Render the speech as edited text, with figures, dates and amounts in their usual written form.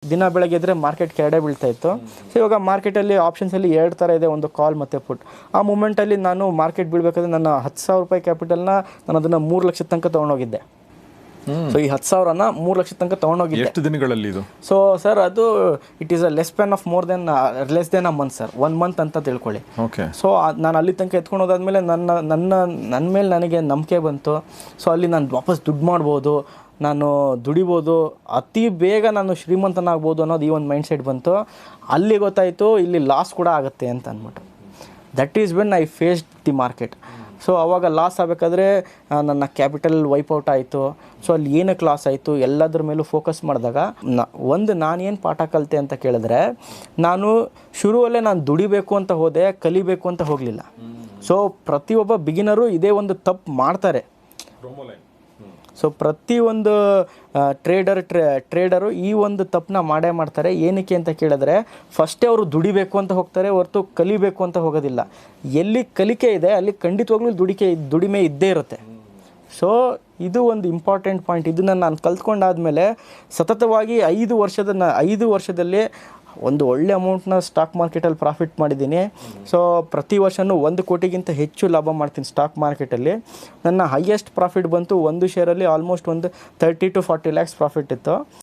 ದಿನ ಬೆಳಗ್ಗೆ ಇದ್ದರೆ ಮಾರ್ಕೆಟ್ ಕೆರಡೆ ಬೀಳ್ತಾ ಇತ್ತು. ಸೊ ಇವಾಗ ಮಾರ್ಕೆಟಲ್ಲಿ ಆಪ್ಷನ್ಸಲ್ಲಿ 2 ಥರ ಇದೆ, ಒಂದು ಕಾಲ್ ಮತ್ತು ಪುಟ್. ಆ ಮೂಮೆಂಟಲ್ಲಿ ನಾನು ಮಾರ್ಕೆಟ್ ಬೀಳಬೇಕಾದ್ರೆ ನನ್ನ 10,000 ರೂಪಾಯಿ ಕ್ಯಾಪಿಟಲ್ನ ನಾನು ಅದನ್ನು 3 ಲಕ್ಷದ ತನಕ ತೊಗೊಂಡೋಗಿದ್ದೆ. ಸೊ ಈ 10,000ನ 3 ಲಕ್ಷದ ತನಕ ತೊಗೊಂಡೋಗಿದ್ದೆ. ಎಷ್ಟು ದಿನಗಳಲ್ಲಿ ಇದು? ಸೊ ಸರ್ ಅದು it is a less than a month sir, 1 month ಅಂತ ತಿಳ್ಕೊಳ್ಳಿ. ಓಕೆ. ಸೊ ನಾನು ಅಲ್ಲಿ ತನಕ ಎತ್ಕೊಂಡು ಹೋದಾದ್ಮೇಲೆ ನನ್ನ ಮೇಲೆ ನನಗೆ ನಂಬಿಕೆ ಬಂತು. ಸೊ ಅಲ್ಲಿ ನಾನು ವಾಪಸ್ ದುಡ್ಡು ಮಾಡ್ಬೋದು, ನಾನು ದುಡಿಬೋದು, ಅತಿ ಬೇಗ ನಾನು ಶ್ರೀಮಂತನಾಗ್ಬೋದು ಅನ್ನೋದು ಈ ಒಂದು ಮೈಂಡ್ಸೆಟ್ ಬಂತು. ಅಲ್ಲಿ ಗೊತ್ತಾಯಿತು ಇಲ್ಲಿ ಲಾಸ್ ಕೂಡ ಆಗುತ್ತೆ ಅಂತ ಅಂದ್ಬಿಟ್ಟು. That is when I faced the market. So ಆವಾಗ ಲಾಸ್ ಆಗಬೇಕಾದ್ರೆ ನನ್ನ ಕ್ಯಾಪಿಟಲ್ ವೈಪೌಟ್ ಆಯಿತು. ಸೊ ಅಲ್ಲಿ ಏನಕ್ಕೆ ಲಾಸ್ ಆಯಿತು ಎಲ್ಲದ್ರ ಮೇಲೂ ಫೋಕಸ್ ಮಾಡಿದಾಗ ನಾನೇನು ಪಾಠ ಕಲಿತೆ ಅಂತ ಕೇಳಿದ್ರೆ, ನಾನು ಶುರುವಲ್ಲೇ ನಾನು ದುಡಿಬೇಕು ಅಂತ ಹೋದೆ, ಕಲಿಬೇಕು ಅಂತ ಹೋಗಲಿಲ್ಲ. ಸೊ ಪ್ರತಿಯೊಬ್ಬ ಬಿಗಿನರು ಇದೇ ಒಂದು ತಪ್ಪು ಮಾಡ್ತಾರೆ. ಸೊ ಪ್ರತಿಯೊಂದು ಟ್ರೇಡರು ಈ ಒಂದು ತಪ್ಪನ್ನ ಮಾಡ್ತಾರೆ. ಏನಕ್ಕೆ ಅಂತ ಕೇಳಿದ್ರೆ, ಫಸ್ಟೇ ಅವರು ದುಡಿಬೇಕು ಅಂತ ಹೋಗ್ತಾರೆ ಹೊರತು ಕಲಿಬೇಕು ಅಂತ ಹೋಗೋದಿಲ್ಲ. ಎಲ್ಲಿ ಕಲಿಕೆ ಇದೆ ಅಲ್ಲಿ ಖಂಡಿತವಾಗ್ಲೂ ದುಡಿಮೆ ಇದ್ದೇ ಇರುತ್ತೆ. ಸೊ ಇದು ಒಂದು ಇಂಪಾರ್ಟೆಂಟ್ ಪಾಯಿಂಟ್. ಇದನ್ನು ನಾನು ಕಲ್ತ್ಕೊಂಡಾದಮೇಲೆ ಸತತವಾಗಿ 5 ವರ್ಷದಲ್ಲಿ ಒಂದು ಒಳ್ಳೆ ಅಮೌಂಟ್ನ ಸ್ಟಾಕ್ ಮಾರ್ಕೆಟಲ್ಲಿ ಪ್ರಾಫಿಟ್ ಮಾಡಿದ್ದೀನಿ. ಸೊ ಪ್ರತಿ ವರ್ಷವೂ 1 ಕೋಟಿಗಿಂತ ಹೆಚ್ಚು ಲಾಭ ಮಾಡ್ತೀನಿ ಸ್ಟಾಕ್ ಮಾರ್ಕೆಟಲ್ಲಿ. ನನ್ನ ಹೈಯೆಸ್ಟ್ ಪ್ರಾಫಿಟ್ ಬಂತು ಒಂದು ಶೇರಲ್ಲಿ ಆಲ್ಮೋಸ್ಟ್ ಒಂದು 30 to 40 ಲ್ಯಾಕ್ಸ್ ಪ್ರಾಫಿಟ್ ಇತ್ತು.